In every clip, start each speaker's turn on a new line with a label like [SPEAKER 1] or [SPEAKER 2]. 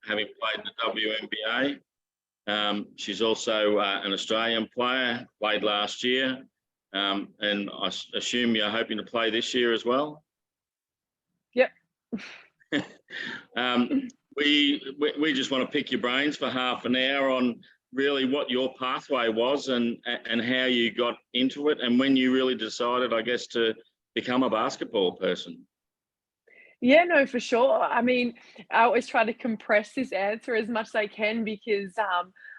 [SPEAKER 1] having played in the WNBA. She's also an Australian player, played last year, and I assume you're hoping to play this year as well?
[SPEAKER 2] Yep.
[SPEAKER 1] We just want to pick your brains for half an hour on really what your pathway was and how you got into it and when you really decided, I guess, to become a basketball person.
[SPEAKER 2] Yeah, no, for sure. I mean, I always try to compress this answer as much as I can because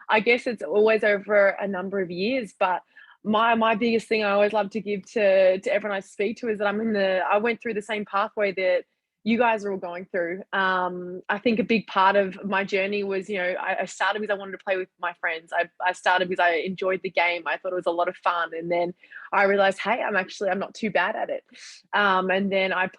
[SPEAKER 2] I guess it's always over a number of years. But my biggest thing I always love to give to everyone I speak to is that I went through the same pathway that you guys are all going through. I think a big part of my journey was, I started because I wanted to play with my friends. I started because I enjoyed the game. I thought it was a lot of fun. And then I realized, hey, I'm not too bad at it. And then I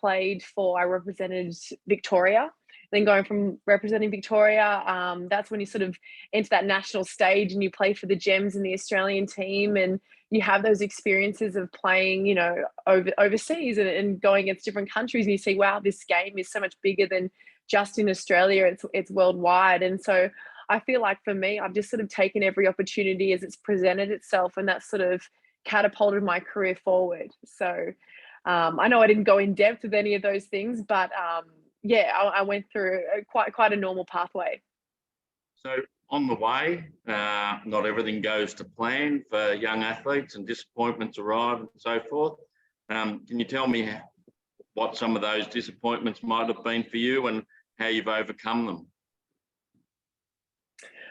[SPEAKER 2] represented Victoria. Then going from representing Victoria, that's when you sort of enter that national stage and you play for the Gems in the Australian team, and you have those experiences of playing, overseas and going against different countries, and you see, wow, this game is so much bigger than just in Australia. It's worldwide. And so I feel like for me, I've just sort of taken every opportunity as it's presented itself, and that's sort of catapulted my career forward. So I know I didn't go in depth with any of those things, but yeah, I went through quite a normal pathway.
[SPEAKER 1] So on the way, not everything goes to plan for young athletes and disappointments arrive and so forth. Can you tell me what some of those disappointments might have been for you and how you've overcome them?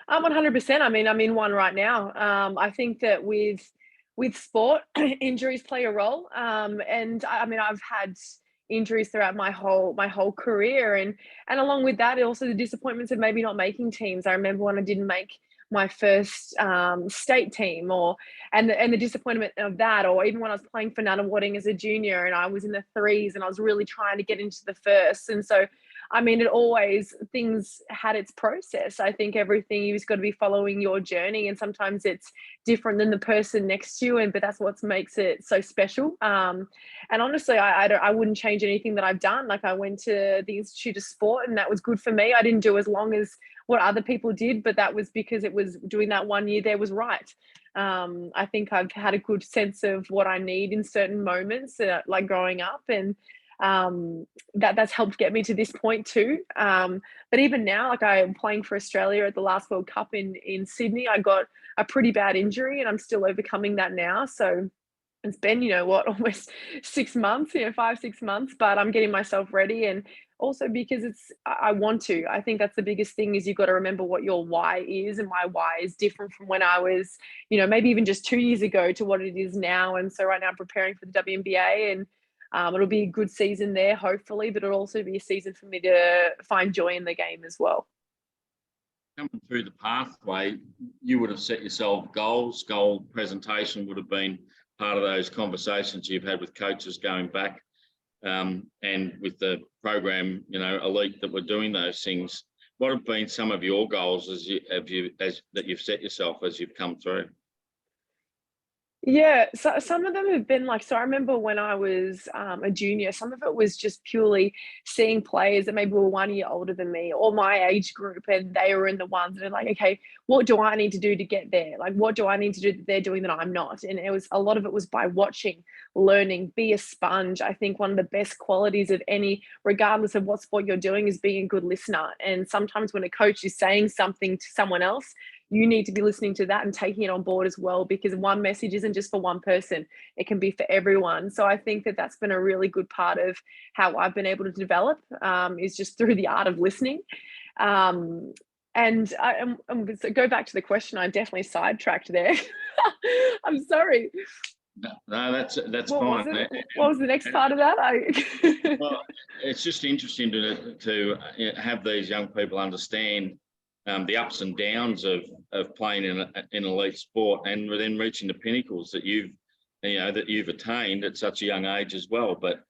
[SPEAKER 2] 100%. I mean, I'm in one right now. I think that with sport, injuries play a role. And I mean, I've had injuries throughout my whole career, and along with that, also the disappointments of maybe not making teams. I remember when I didn't make my first state team, and the disappointment of that, or even when I was playing for Nunawading as a junior and I was in the threes and I was really trying to get into the first. And so I mean, things had its process. I think everything, you've just got to be following your journey, and sometimes it's different than the person next to you, but that's what makes it so special. And honestly, I wouldn't change anything that I've done. Like, I went to the Institute of Sport and that was good for me. I didn't do as long as what other people did, but that was because it was doing that 1 year there was right. I think I've had a good sense of what I need in certain moments, like growing up, and that's helped get me to this point too. But even now, like, I'm playing for Australia at the last World Cup in Sydney. I got a pretty bad injury and I'm still overcoming that now. So it's been, almost 6 months, 5-6 months, but I'm getting myself ready. And also because I want to. I think that's the biggest thing, is you've got to remember what your why is, and my why is different from when I was, maybe even just 2 years ago to what it is now. And so right now I'm preparing for the WNBA, and it'll be a good season there, hopefully, but it'll also be a season for me to find joy in the game as well.
[SPEAKER 1] Coming through the pathway, you would have set yourself goals. Goal presentation would have been part of those conversations you've had with coaches going back, and with the program, elite, that were doing those things. What have been some of your goals that you've set yourself as you've come through?
[SPEAKER 2] Yeah, so some of them have been like, so I remember when I was a junior, some of it was just purely seeing players that maybe were 1 year older than me or my age group, and they were in the ones that are like, okay, what do I need to do to get there? Like, what do I need to do that they're doing that I'm not? And a lot of it was by watching, learning, be a sponge. I think one of the best qualities of any, regardless of what sport you're doing, is being a good listener. And sometimes when a coach is saying something to someone else, you need to be listening to that and taking it on board as well, because one message isn't just for one person, it can be for everyone. So I think that that's been a really good part of how I've been able to develop, is just through the art of listening. And so go back to the question, I definitely sidetracked there. I'm sorry.
[SPEAKER 1] No, that's
[SPEAKER 2] what
[SPEAKER 1] fine.
[SPEAKER 2] What was the next part of that?
[SPEAKER 1] Well, it's just interesting to have these young people understand the ups and downs of playing in elite sport, and then reaching the pinnacles that you've attained at such a young age as well. But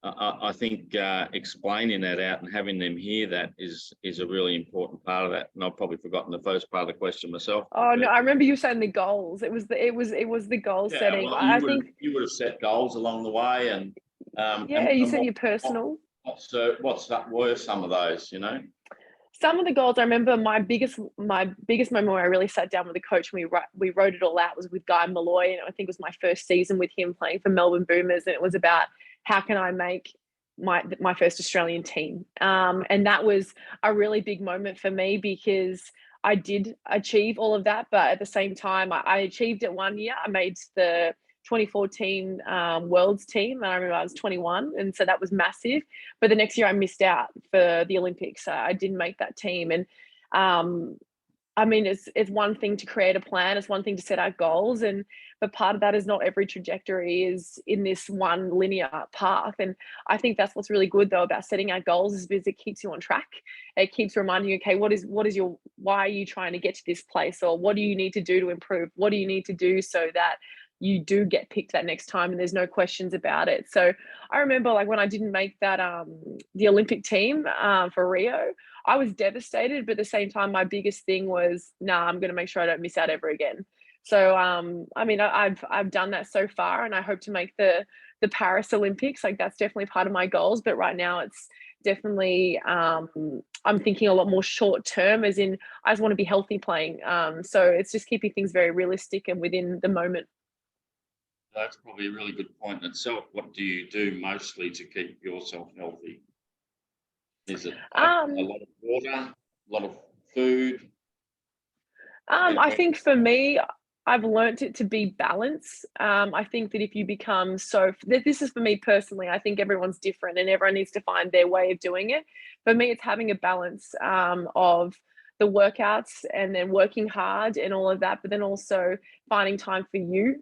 [SPEAKER 1] I think explaining that out and having them hear that is a really important part of that. And I've probably forgotten the first part of the question myself.
[SPEAKER 2] Oh no, I remember you saying the goals. It was the goal setting.
[SPEAKER 1] Well,
[SPEAKER 2] I think
[SPEAKER 1] you would have set goals along the way, and
[SPEAKER 2] you said your personal.
[SPEAKER 1] What's that? Were some of those?
[SPEAKER 2] Some of the goals I remember, my biggest moment where I really sat down with the coach and we wrote it all out was with Guy Malloy, and I think it was my first season with him playing for Melbourne Boomers, and it was about how can I make my first Australian team, and that was a really big moment for me because I did achieve all of that, but at the same time, I achieved it one year. I made the 2014 Worlds team, and I remember I was 21, and so that was massive. But the next year, I missed out for the Olympics. I didn't make that team, and um, I mean, it's one thing to create a plan, it's one thing to set out goals, and but part of that is not every trajectory is in this one linear path. And I think that's what's really good though about setting out goals is because it keeps you on track. It keeps reminding you, okay, what is your why are you trying to get to this place, or what do you need to do to improve? What do you need to do so that you do get picked that next time and there's no questions about it. So I remember like when I didn't make that the Olympic team for Rio, I was devastated, but at the same time, my biggest thing was, nah, I'm going to make sure I don't miss out ever again. So, I mean, I've done that so far, and I hope to make the Paris Olympics. Like that's definitely part of my goals. But right now, it's definitely I'm thinking a lot more short term, as in I just want to be healthy playing. So it's just keeping things very realistic and within the moment.
[SPEAKER 1] That's probably a really good point in itself. What do you do mostly to keep yourself healthy? Is it a
[SPEAKER 2] Um,
[SPEAKER 1] lot of water, a lot of food?
[SPEAKER 2] I think for me, I've learnt it to be balance. I think that if you become this is for me personally, I think everyone's different and everyone needs to find their way of doing it. For me, it's having a balance of the workouts and then working hard and all of that, but then also finding time for you,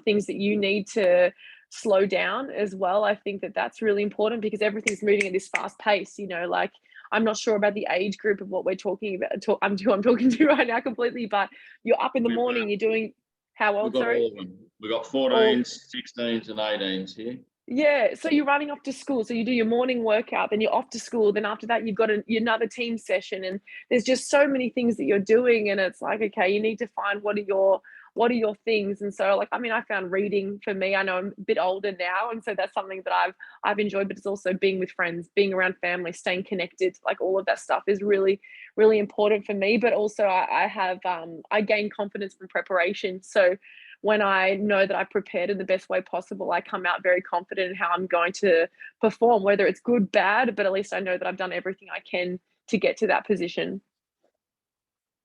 [SPEAKER 2] things that you need to slow down as well. I think that that's really important because everything's moving at this fast pace, like I'm not sure about the age group of what we're talking about. Who I'm talking to right now completely, but you're up in the
[SPEAKER 1] We've
[SPEAKER 2] morning, you're doing how
[SPEAKER 1] we've
[SPEAKER 2] old,
[SPEAKER 1] got
[SPEAKER 2] sorry?
[SPEAKER 1] all of them. We've got
[SPEAKER 2] Or
[SPEAKER 1] 14s, 16s, and 18s here.
[SPEAKER 2] yeah, so you're running off to school. So you do your morning workout, then you're off to school. Then after that, you've got another team session, and there's just so many things that you're doing. And it's like, okay, you need to find what are your things. And so, like, I mean, I found reading for me. I know I'm a bit older now, and so that's something that I've enjoyed. But it's also being with friends, being around family, staying connected. Like all of that stuff is really, really important for me. But also, I gain confidence from preparation. So when I know that I prepared in the best way possible, I come out very confident in how I'm going to perform, whether it's good, bad, but at least I know that I've done everything I can to get to that position.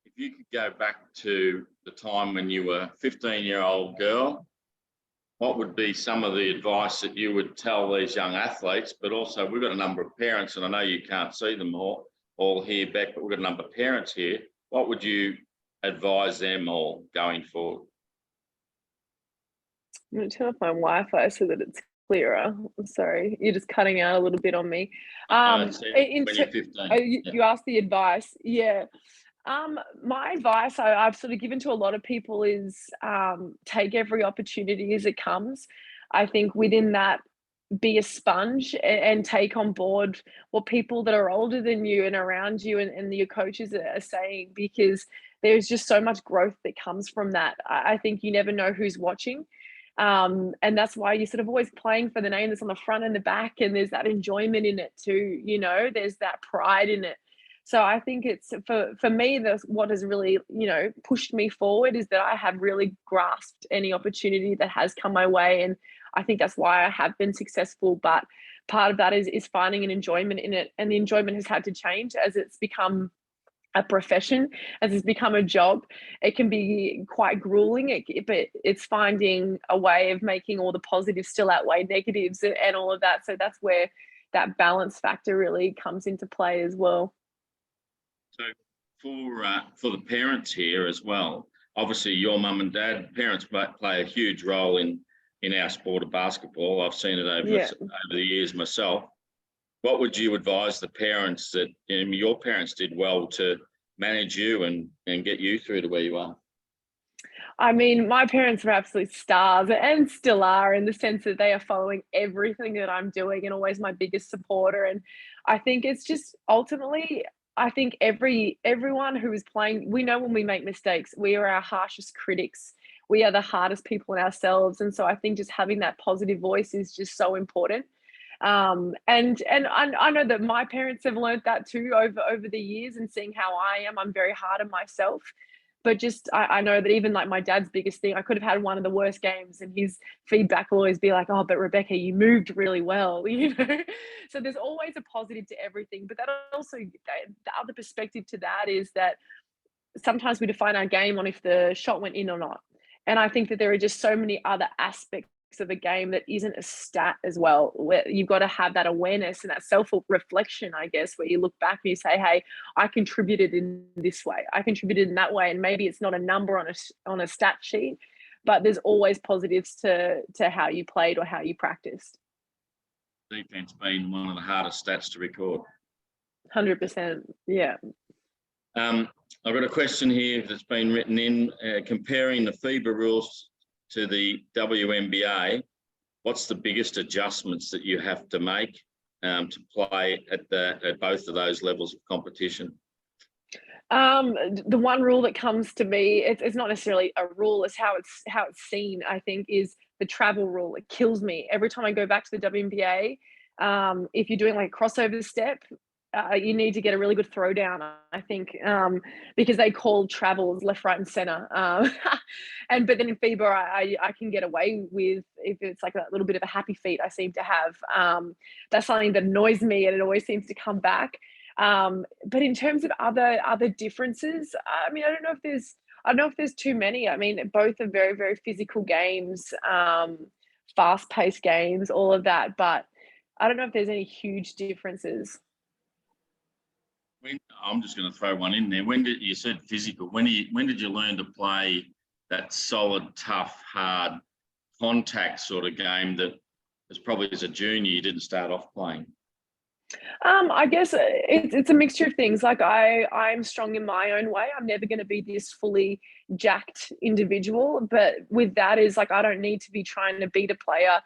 [SPEAKER 1] If you could go back to the time when you were a 15-year-old girl, what would be some of the advice that you would tell these young athletes? But also, we've got a number of parents, and I know you can't see them all here, Bec, but we've got a number of parents here. What would you advise them all going forward?
[SPEAKER 2] I'm going to turn off my Wi-Fi so that it's clearer. I'm sorry, you're just cutting out a little bit on me.
[SPEAKER 1] When you're 15. Yeah.
[SPEAKER 2] You asked the advice, yeah. My advice I've sort of given to a lot of people is take every opportunity as it comes. I think within that, be a sponge and take on board what people that are older than you and around you and your coaches are saying, because there's just so much growth that comes from that. I think you never know who's watching. And that's why you're sort of always playing for the name that's on the front and the back, and there's that enjoyment in it too, there's that pride in it. So I think it's for me, that's what has really, pushed me forward is that I have really grasped any opportunity that has come my way. And I think that's why I have been successful. But part of that is finding an enjoyment in it. And the enjoyment has had to change as it's become a profession, as it's become a job. It can be quite grueling, but it's finding a way of making all the positives still outweigh negatives and all of that. So that's where that balance factor really comes into play as well.
[SPEAKER 1] So for the parents here as well, obviously your mum and dad, parents play a huge role in our sport of basketball. I've seen it over the years myself. What would you advise the parents that your parents did well to manage you and get you through to where you are?
[SPEAKER 2] I mean, my parents were absolute stars and still are, in the sense that they are following everything that I'm doing and always my biggest supporter. And I think it's just ultimately, I think everyone who is playing, we know when we make mistakes, we are our harshest critics. We are the hardest people on ourselves. And so I think just having that positive voice is just so important. And I know that my parents have learned that too over the years, and seeing how I am, I'm very hard on myself. But just I know that even like my dad's biggest thing, I could have had one of the worst games, and his feedback will always be like, "Oh, but Rebecca, you moved really well," you know. So there's always a positive to everything. But that also the other perspective to that is that sometimes we define our game on if the shot went in or not. And I think that there are just so many other aspects of a game that isn't a stat as well, where you've got to have that awareness and that self-reflection, I guess, where you look back and you say, hey, I contributed in this way, I contributed in that way. And maybe it's not a number on a stat sheet, but there's always positives to how you played or how you practiced.
[SPEAKER 1] Defense being one of the hardest stats to record.
[SPEAKER 2] 100%. Yeah.
[SPEAKER 1] I've got a question here that's been written in, comparing the FIBA rules to the WNBA. What's the biggest adjustments that you have to make to play at both of those levels of competition?
[SPEAKER 2] The one rule that comes to me, it's not necessarily a rule, it's how it's seen, I think, is the travel rule. It kills me every time I go back to the WNBA. If you're doing like a crossover step, you need to get a really good throwdown, I think, because they call travels left, right, and center. But then in FIBA, I can get away with, if it's like a little bit of a happy feet I seem to have. That's something that annoys me, and it always seems to come back. But in terms of other differences, I mean, I don't know if there's too many. I mean, both are very, very physical games, fast-paced games, all of that. But I don't know if there's any huge differences.
[SPEAKER 1] I'm just going to throw one in there. You said physical? When did you learn to play that solid, tough, hard contact sort of game that was probably as a junior you didn't start off playing?
[SPEAKER 2] I guess it's a mixture of things. Like I'm strong in my own way. I'm never going to be this fully jacked individual, but with that is like I don't need to be trying to beat a player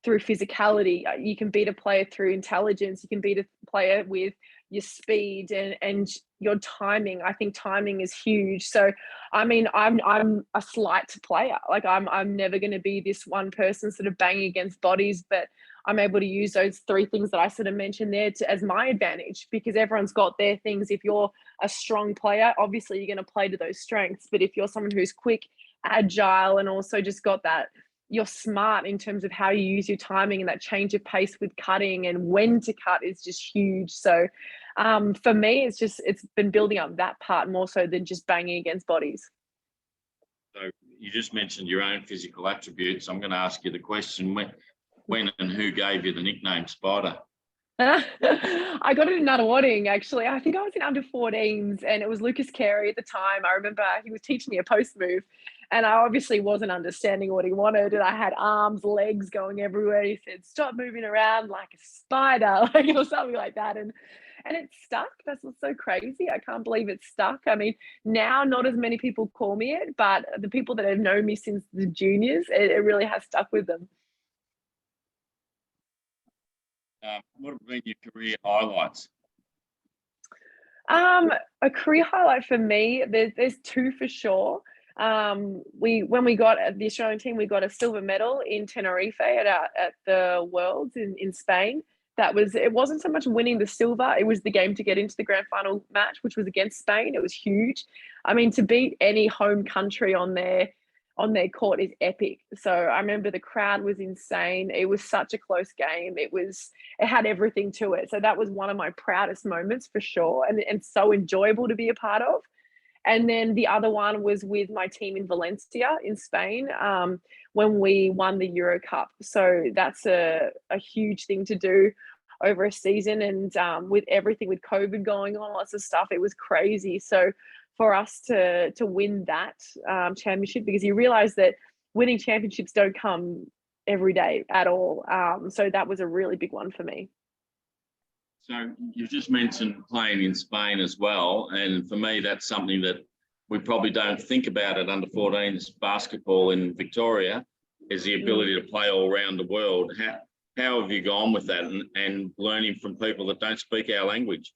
[SPEAKER 2] through physicality. You can beat a player through intelligence. You can beat a player with your speed and your timing. I think timing is huge. So, I mean, I'm a slight player. Like I'm never going to be this one person sort of banging against bodies, but I'm able to use those three things that I sort of mentioned there as my advantage, because everyone's got their things. If you're a strong player, obviously you're going to play to those strengths. But if you're someone who's quick, agile, and also just got that, you're smart in terms of how you use your timing, and that change of pace with cutting and when to cut is just huge. So for me, it's been building up that part more so than just banging against bodies.
[SPEAKER 1] So you just mentioned your own physical attributes. I'm going to ask you the question, when and who gave you the nickname Spider?
[SPEAKER 2] I got it in Nunawading, actually. I think I was in under 14s, and it was Lucas Carey at the time. I remember he was teaching me a post move, and I obviously wasn't understanding what he wanted. And I had arms, legs going everywhere. He said, "Stop moving around like a spider," like, or something like that. And it stuck. That's what's so crazy. I can't believe it stuck. I mean, now not as many people call me it, but the people that have known me since the juniors, it really has stuck with them.
[SPEAKER 1] What have been your career highlights?
[SPEAKER 2] A career highlight for me, there's two for sure. When we got at the Australian team, we got a silver medal in Tenerife at the Worlds in Spain. It wasn't so much winning the silver, it was the game to get into the grand final match, which was against Spain. It was huge. I mean, to beat any home country on their court is epic. So I remember the crowd was insane. It was such a close game. It had everything to it. So that was one of my proudest moments for sure, and so enjoyable to be a part of. And then the other one was with my team in Valencia in Spain, when we won the Euro Cup. So that's a huge thing to do over a season, and with everything with COVID going on, lots of stuff, it was crazy. So for us to win that championship, because you realize that winning championships don't come every day at all. So that was a really big one for me.
[SPEAKER 1] So you've just mentioned playing in Spain as well. And for me, that's something that we probably don't think about at under 14s basketball in Victoria, is the ability to play all around the world. How have you gone with that and learning from people that don't speak our language?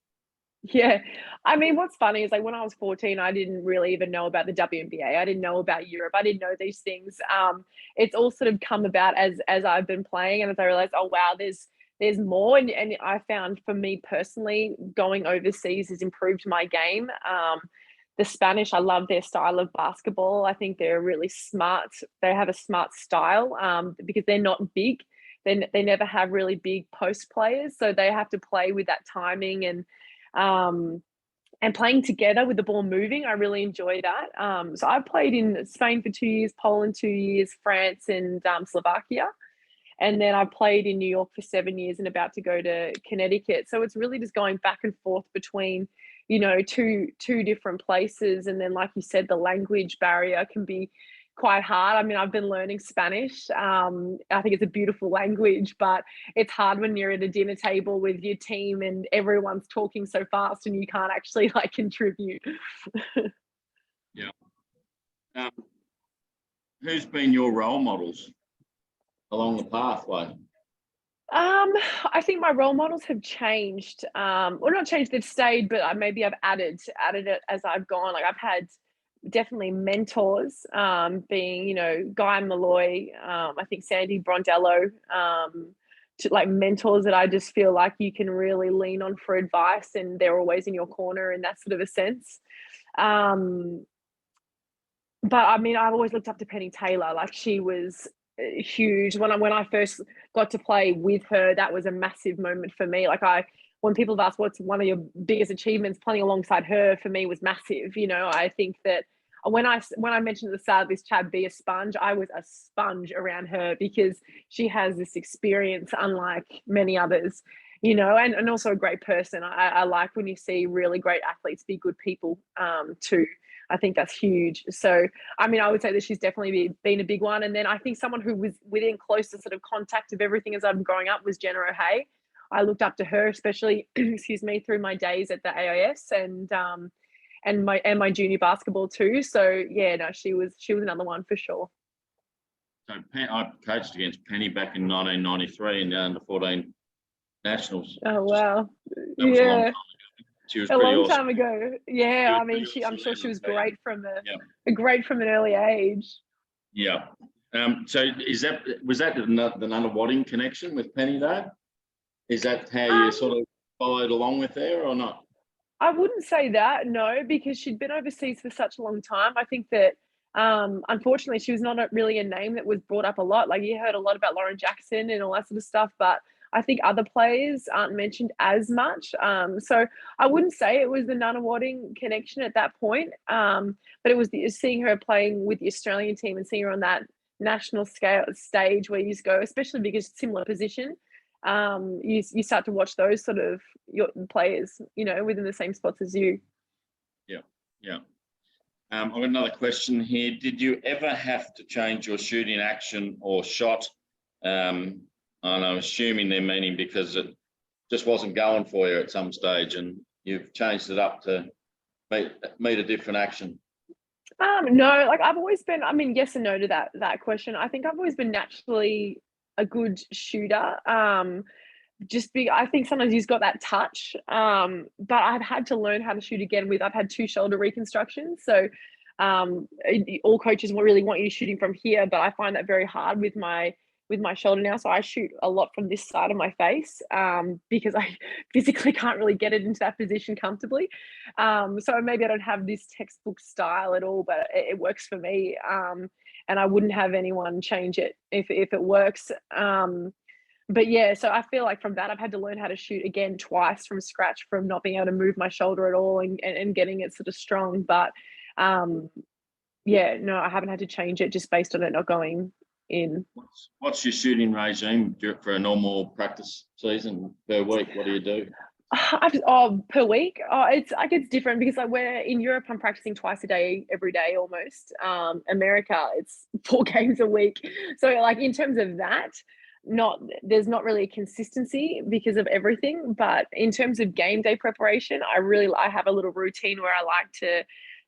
[SPEAKER 2] Yeah. I mean, what's funny is like when I was 14, I didn't really even know about the WNBA. I didn't know about Europe. I didn't know these things. It's all sort of come about as I've been playing, and as I realized, oh wow, there's there's more, and I found for me personally, going overseas has improved my game. The Spanish, I love their style of basketball. I think they're really smart. They have a smart style because they're not big. They never have really big post players, so they have to play with that timing and playing together with the ball moving. I really enjoy that. So I played in Spain for 2 years, Poland 2 years, France and Slovakia. And then I played in New York for 7 years and about to go to Connecticut. So it's really just going back and forth between, two different places. And then, like you said, the language barrier can be quite hard. I mean, I've been learning Spanish. I think it's a beautiful language, but it's hard when you're at a dinner table with your team and everyone's talking so fast and you can't actually like contribute.
[SPEAKER 1] Yeah. Who's been your role models along the pathway?
[SPEAKER 2] I think my role models have changed. Well, not changed, they've stayed, but maybe I've added it as I've gone. Like I've had definitely mentors, being, Guy Malloy, I think Sandy Brondello, to like mentors that I just feel like you can really lean on for advice and they're always in your corner in that sort of a sense. But I mean, I've always looked up to Penny Taylor. Like she was huge when I first got to play with her. That was a massive moment for me. When people have asked what's one of your biggest achievements, playing alongside her for me was massive. I think that when I mentioned at the start of this chat, be a sponge, I was a sponge around her because she has this experience unlike many others. And also a great person. I like when you see really great athletes be good people too. I think that's huge. So, I mean, I would say that she's definitely been a big one. And then I think someone who was within closest sort of contact of everything as I'm growing up was Jenna O'Hay. I looked up to her, especially, excuse me, through my days at the AIS and my junior basketball too. So yeah, no, she was another one for sure.
[SPEAKER 1] So I coached against Penny back in 1993 in the under 14 nationals.
[SPEAKER 2] Oh wow,
[SPEAKER 1] That was a long time ago. She was
[SPEAKER 2] a long
[SPEAKER 1] awesome.
[SPEAKER 2] time ago. Yeah, I mean, I'm sure she was great from an early age.
[SPEAKER 1] Yeah. So was that the Nunawading connection with Penny though? Is that how you sort of followed along with her or not?
[SPEAKER 2] I wouldn't say that, no, because she'd been overseas for such a long time. I think that unfortunately she was not really a name that was brought up a lot. Like you heard a lot about Lauren Jackson and all that sort of stuff, but I think other players aren't mentioned as much. So I wouldn't say it was the Nunawading connection at that point, but it was seeing her playing with the Australian team and seeing her on that national stage where you just go, especially because similar position. You start to watch those sort of your players, within the same spots as you.
[SPEAKER 1] Yeah. I've got another question here. Did you ever have to change your shooting action or shot? And I'm assuming they're meaning because it just wasn't going for you at some stage and you've changed it up to meet a different action.
[SPEAKER 2] No, like I've always been, I mean, yes and no to that question. I think I've always been naturally a good shooter. I think sometimes you've got that touch. But I've had to learn how to shoot again I've had 2 shoulder reconstructions. So all coaches really want you shooting from here, but I find that very hard with my shoulder now. So I shoot a lot from this side of my face because I physically can't really get it into that position comfortably. So maybe I don't have this textbook style at all, but it works for me. And I wouldn't have anyone change it if it works. But yeah, so I feel like from that, I've had to learn how to shoot again twice from scratch, from not being able to move my shoulder at all and getting it sort of strong. But yeah, no, I haven't had to change it just based on it not going in.
[SPEAKER 1] What's your shooting regime for a normal practice season per week? What do you do?
[SPEAKER 2] Per week? It's different because like we're in Europe, I'm practicing twice a day, every day almost. America, it's 4 games a week. So like in terms of that, there's not really a consistency because of everything. But in terms of game day preparation, I have a little routine where I like to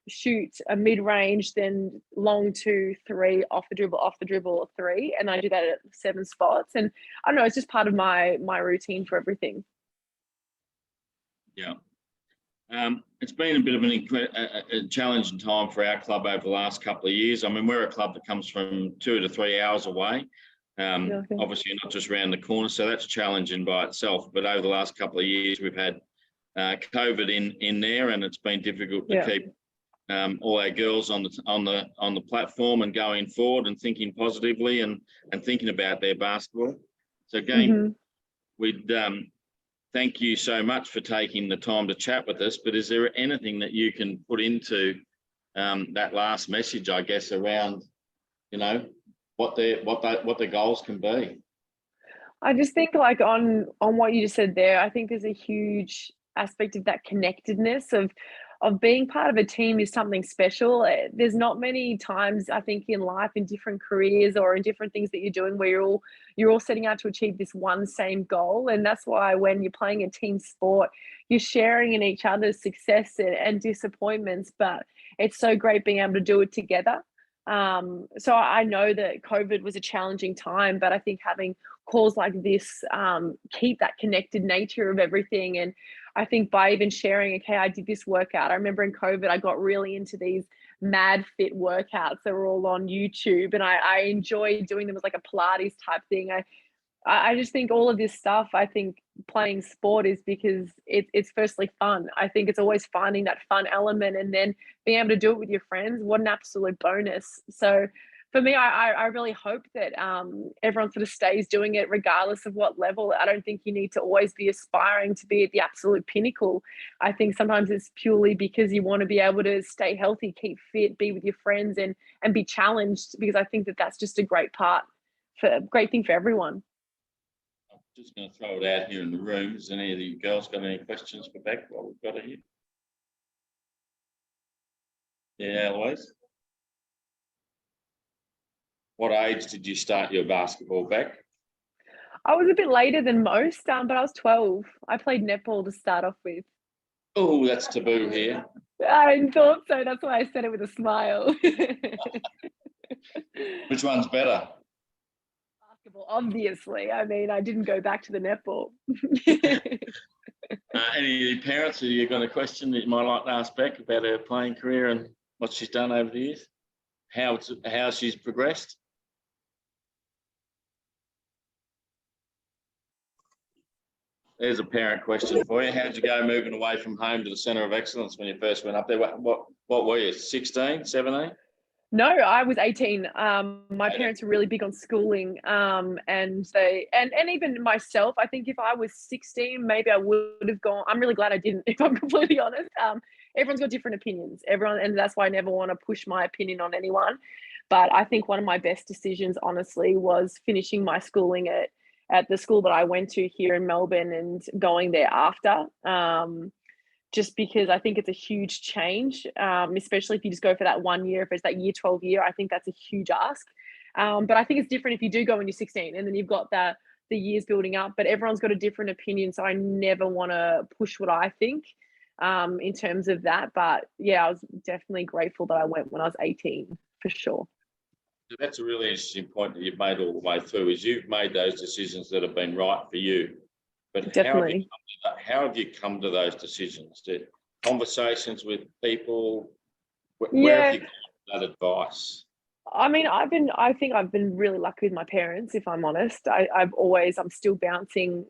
[SPEAKER 2] shoot a mid-range, then long 2, 3, off the dribble 3, and I do that at 7 spots. And I don't know, it's just part of my routine for everything.
[SPEAKER 1] Yeah. It's been a bit of a challenging time for our club over the last couple of years. I mean, we're a club that comes from 2 to 3 hours away. Obviously not just around the corner, so that's challenging by itself. But over the last couple of years, we've had COVID in there, and it's been difficult to keep all our girls on the platform and going forward and thinking positively and thinking about their basketball. So again, we'd thank you so much for taking the time to chat with us. But is there anything that you can put into that last message, I guess, around, you know, what the goals can be?
[SPEAKER 2] I just think, like, on what you just said there, I think there's a huge aspect of that connectedness of being part of a team is something special. There's not many times, I think, in life, in different careers or in different things that you're doing, where you're all setting out to achieve this one same goal. And that's why when you're playing a team sport, you're sharing in each other's success and disappointments, but it's so great being able to do it together. So I know that COVID was a challenging time, but I think having calls like this keep that connected nature of everything. And I think by even sharing, okay, I did this workout. I remember in COVID, I got really into these mad fit workouts that were all on YouTube, and I enjoy doing them as like a Pilates type thing. I just think all of this stuff, I think playing sport is because it's firstly fun. I think it's always finding that fun element and then being able to do it with your friends. What an absolute bonus. So for me, I really hope that everyone sort of stays doing it regardless of what level. I don't think you need to always be aspiring to be at the absolute pinnacle. I think sometimes it's purely because you want to be able to stay healthy, keep fit, be with your friends and be challenged, because I think that that's just a great thing for everyone.
[SPEAKER 1] Just going to throw it out here in the room. Has any of you girls got any questions for Bec while we've got it here? Yeah, Louise? What age did you start your basketball, Bec?
[SPEAKER 2] I was a bit later than most, but I was 12. I played netball to start off with.
[SPEAKER 1] Oh, that's taboo here.
[SPEAKER 2] I thought so. That's why I said it with a smile.
[SPEAKER 1] Which one's better?
[SPEAKER 2] Obviously. I mean, I didn't go back to the netball.
[SPEAKER 1] Any parents who you've got a question that you might like to ask Bec about her playing career and what she's done over the years? How she's progressed? There's a parent question for you. How'd you go moving away from home to the Centre of Excellence when you first went up there? What were you, 16, 17?
[SPEAKER 2] No, I was 18. My parents were really big on schooling, and even myself. I think if I was 16, maybe I would have gone. I'm really glad I didn't, if I'm completely honest. Everyone's got different opinions. And that's why I never want to push my opinion on anyone. But I think one of my best decisions, honestly, was finishing my schooling at the school that I went to here in Melbourne and going there after. Just because I think it's a huge change, especially if you just go for that 1 year. If it's that year 12 year, I think that's a huge ask. But I think it's different if you do go when you're 16 and then you've got the years building up, but everyone's got a different opinion. So I never want to push what I think in terms of that. But yeah, I was definitely grateful that I went when I was 18, for sure.
[SPEAKER 1] That's a really interesting point that you've made all the way through, is you've made those decisions that have been right for you. But
[SPEAKER 2] definitely.
[SPEAKER 1] How have you come to those decisions? Conversations with people? Where have you got that advice?
[SPEAKER 2] I mean, I think I've been really lucky with my parents, if I'm honest. I'm still bouncing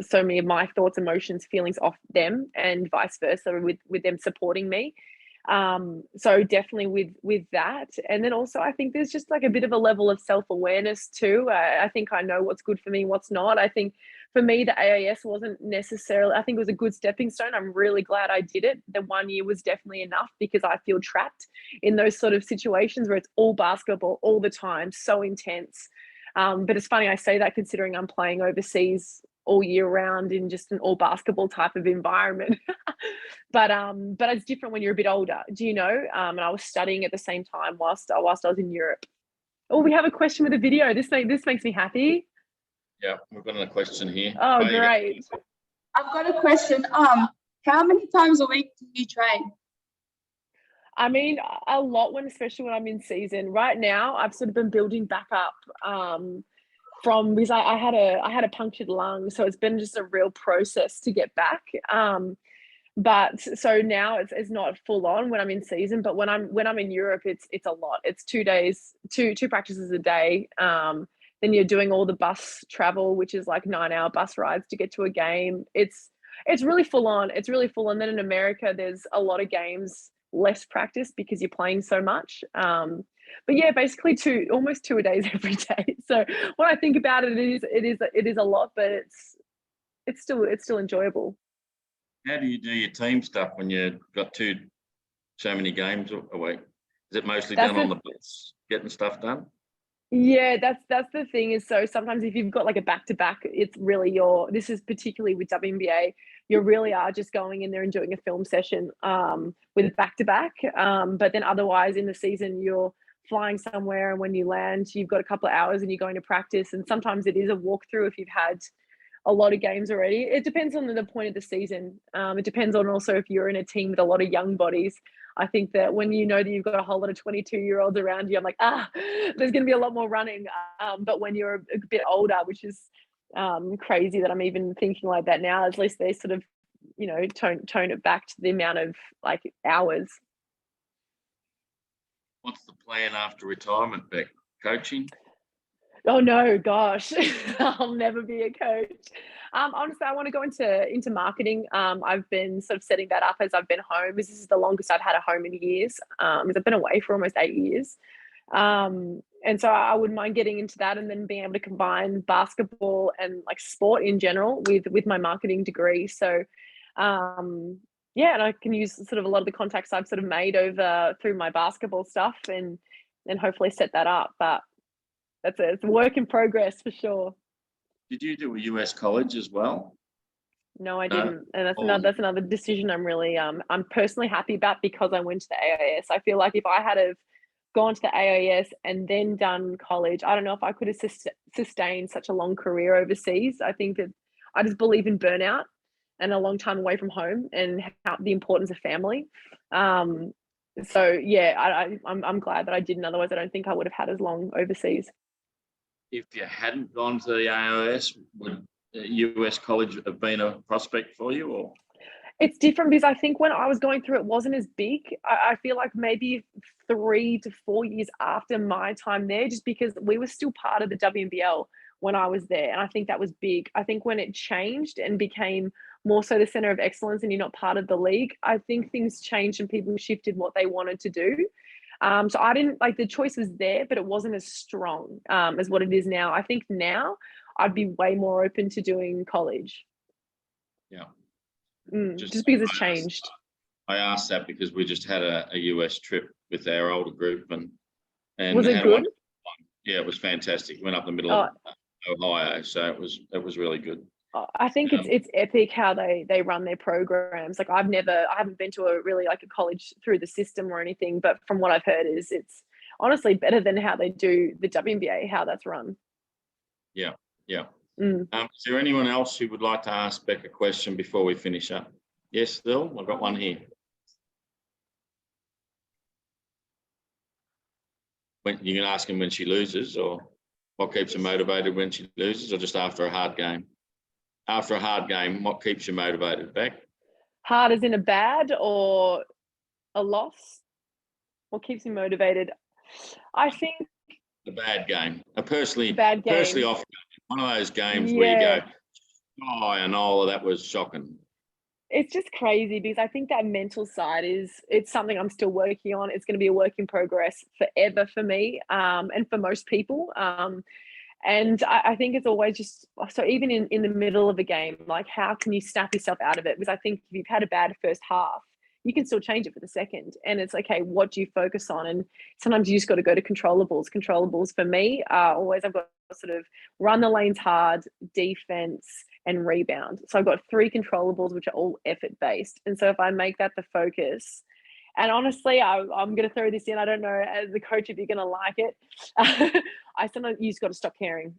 [SPEAKER 2] so many of my thoughts, emotions, feelings off them, and vice versa with them supporting me. So definitely with that. And then also I think there's just like a bit of a level of self-awareness too. I think I know what's good for me, what's not. I think for me, the AAS wasn't necessarily, I think it was a good stepping stone. I'm really glad I did it. The 1 year was definitely enough, because I feel trapped in those sort of situations where it's all basketball all the time, so intense. But it's funny I say that, considering I'm playing overseas all year round in just an all basketball type of environment. But it's different when you're a bit older, do you know? And I was studying at the same time whilst I was in Europe. Oh, we have a question with a video. This makes me happy.
[SPEAKER 1] Yeah, we've got another question here.
[SPEAKER 2] Oh, great.
[SPEAKER 3] I've got a question. How many times a week do you train?
[SPEAKER 2] I mean, a lot, especially when I'm in season. Right now, I've sort of been building back up because I had a punctured lung, so it's been just a real process to get back. But so now it's not full on when I'm in season, but when I'm in Europe, it's a lot. It's 2 days, two practices a day, then you're doing all the bus travel, which is like 9-hour bus rides to get to a game. It's really full on. It's really full on. Then in America, there's a lot of games, less practice because you're playing so much. But yeah, basically almost 2 a days every day. So when I think about it, it is a lot, but it's still enjoyable.
[SPEAKER 1] How do you do your team stuff when you've got so many games a week? Is it mostly done on the bus, getting stuff done?
[SPEAKER 2] Yeah, that's the thing is, so sometimes if you've got like a back-to-back, it's really this is particularly with WNBA, you really are just going in there and doing a film session with a back-to-back. But then otherwise in the season, you're flying somewhere, and when you land, you've got a couple of hours and you're going to practice. And sometimes it is a walkthrough if you've had a lot of games already. It depends on the point of the season. It depends on also if you're in a team with a lot of young bodies. I think that when you know that you've got a whole lot of 22-year-olds around you, I'm like, there's going to be a lot more running. But when you're a bit older, which is crazy that I'm even thinking like that now, at least they sort of, tone it back to the amount of like hours.
[SPEAKER 1] What's the plan after retirement, Bec? Coaching?
[SPEAKER 2] Oh no, gosh, I'll never be a coach. Honestly, I want to go into marketing. I've been sort of setting that up as I've been home. This is the longest I've had a home in years. Because I've been away for almost 8 years. And so I wouldn't mind getting into that, and then being able to combine basketball and like sport in general with my marketing degree. So, yeah, and I can use sort of a lot of the contacts I've sort of made over through my basketball stuff, and hopefully set that up. But it's a work in progress for sure.
[SPEAKER 1] Did you do a US college as well?
[SPEAKER 2] No, I didn't, and that's another decision I'm really I'm personally happy about, because I went to the AIS. I feel like if I had have gone to the AIS and then done college, I don't know if I could have sustained such a long career overseas. I think that I just believe in burnout and a long time away from home, and the importance of family. So yeah, I'm glad that I didn't. Otherwise, I don't think I would have had as long overseas.
[SPEAKER 1] If you hadn't gone to the AIS, would US college have been a prospect for you, or?
[SPEAKER 2] It's different because I think when I was going through, it wasn't as big. I feel like maybe 3 to 4 years after my time there, just because we were still part of the WNBL when I was there. And I think that was big. I think when it changed and became more so the center of excellence and you're not part of the league, I think things changed and people shifted what they wanted to do. So I didn't like, the choice was there, but it wasn't as strong as what it is now. I think now I'd be way more open to doing college.
[SPEAKER 1] Yeah.
[SPEAKER 2] Just because it's changed.
[SPEAKER 1] I asked that because we just had a US trip with our older group, and
[SPEAKER 2] was it good?
[SPEAKER 1] Yeah, it was fantastic. Went up the middle of Ohio, so it was really good.
[SPEAKER 2] I think it's epic how they run their programs. Like I haven't been to a college through the system or anything, but from what I've heard is it's honestly better than how they do the WNBA, how that's run.
[SPEAKER 1] Yeah. Is there anyone else who would like to ask Bec a question before we finish up? Yes, Phil, I've got one here. You can ask him when she loses, or what keeps her motivated when she loses, or just after a hard game? After a hard game, what keeps you motivated, Bec?
[SPEAKER 2] Hard as in a bad or a loss? What keeps you motivated? I think
[SPEAKER 1] a bad game. Personally off one of those games where you go, and all of that was shocking.
[SPEAKER 2] It's just crazy because I think that mental side it's something I'm still working on. It's going to be a work in progress forever for me, and for most people. And I think it's always just, so even in the middle of a game, like how can you snap yourself out of it? Because I think if you've had a bad first half, you can still change it for the second. And it's okay, what do you focus on? And sometimes you just got to go to controllables. Controllables for me are always, I've got to sort of run the lanes hard, defense, and rebound. So I've got 3 controllables, which are all effort based. And so if I make that the focus, and honestly, I'm going to throw this in. I don't know, as the coach, if you're going to like it. I sometimes, you just got to stop caring.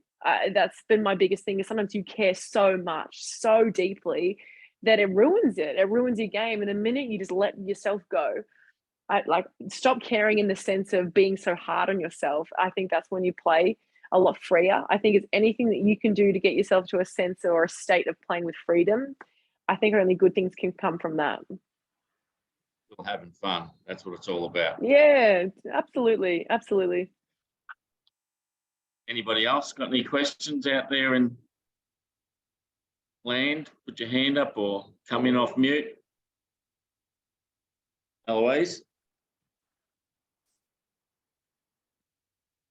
[SPEAKER 2] That's been my biggest thing, is sometimes you care so much, so deeply, that it ruins it. It ruins your game. And the minute you just let yourself go, stop caring in the sense of being so hard on yourself. I think that's when you play a lot freer. I think it's anything that you can do to get yourself to a sense or a state of playing with freedom. I think only good things can come from that.
[SPEAKER 1] Having fun. That's what it's all about.
[SPEAKER 2] Yeah, absolutely.
[SPEAKER 1] Anybody else got any questions out there in land? Put your hand up or come in off mute. Eloise?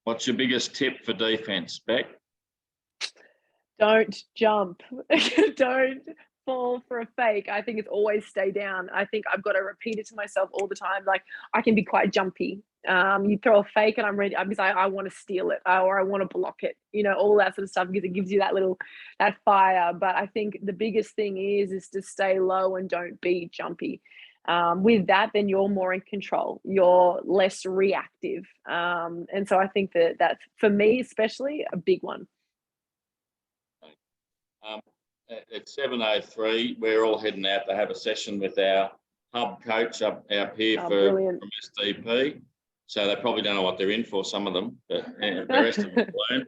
[SPEAKER 1] What's your biggest tip for defense, Bec?
[SPEAKER 2] Don't jump. Don't fall for a fake. I think it's always stay down. I think I've got to repeat it to myself all the time. Like, I can be quite jumpy. You throw a fake and I'm ready because I want to steal it or I want to block it, you know, all that sort of stuff, because it gives you that fire. But I think the biggest thing is to stay low and don't be jumpy. With that, then you're more in control. You're less reactive. And so I think that's, for me especially, a big one.
[SPEAKER 1] At 7:03, we're all heading out to have a session with our hub coach up here from SDP. So they probably don't know what they're in for, some of them, but the rest of them learn.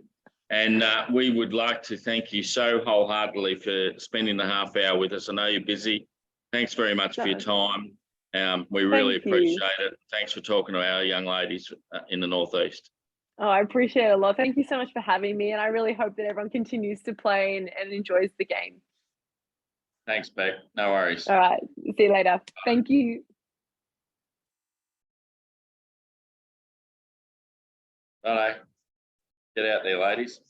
[SPEAKER 1] And we would like to thank you so wholeheartedly for spending the half hour with us. I know you're busy. Thanks very much for your time. We really appreciate it. Thanks for talking to our young ladies in the Northeast.
[SPEAKER 2] Oh, I appreciate it a lot. Thank you so much for having me. And I really hope that everyone continues to play and enjoys the game.
[SPEAKER 1] Thanks, Bec. No worries.
[SPEAKER 2] All right. See you later. Thank you.
[SPEAKER 1] All right. Get out there, ladies.